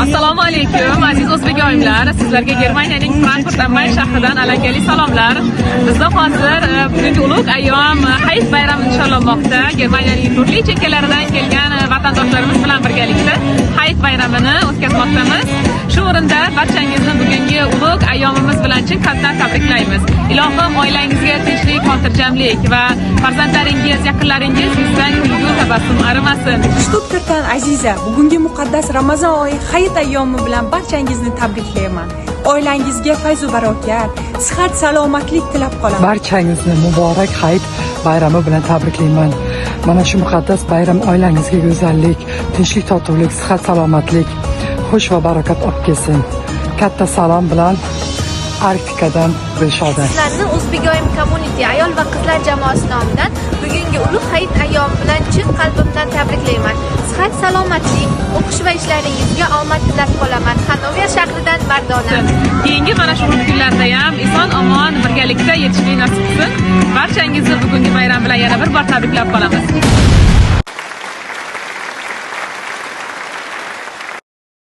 Assalomu alaykum aziz o'zbek oilalar. Sizlarga Germaniyaning Frankfurt am Main shahridan alangali salomlar. Bizda hozir bugungi ulug' ayyom Hayit bayrami nishonlanmoqda. Germaniyaning turli chekkalaridan kelgan vatandoshlarimiz bilan birgalikda Hayit bayramini o'tkazmoqdamiz. Shu o'rinda barchangizni bugungi ulug' ayyomimiz bilan chin qalbdan tabriklaymiz. Ilohim oilangizga tinchlik, xotirjamlik va farzandlaringiz, yaqinlaringiz yuzdan kulgu tabassum arimasin. Stuttgartdan Aziza, bugungi muqaddas Ramazon oyi Hayit ayyomi bilan barchangizni tabriklayman. Oilangizga fayzu barokat, sihat, salomatlik tilab qolaman. Barchangizni muborak Hayit bayrami bilan tabriklayman. Mana shu muqaddas bayram oilangizga go'zallik, tinchlik, totuvlik, sihat, salomatlik, xush va barakat olib kelsin. Katta salom bilan Arktikadan Dilshoda. Sizlarni O'zbegoyim Community ayol va qizlar jamoasi nomidan bugungi ulug' Hayit ayyomi bilan chin qalbimdan tabriklayman. Sihat, salomatlik, o'qish va ishlaringizga omad tilab qolaman. Hanover shahridan Mardona. Keyingi mana shu kunlarda ham eson omon birgalikda yetishlik nasib qilsin. Barchangizni bugungi bayram bilan yana bir bor tabriklab qolamiz.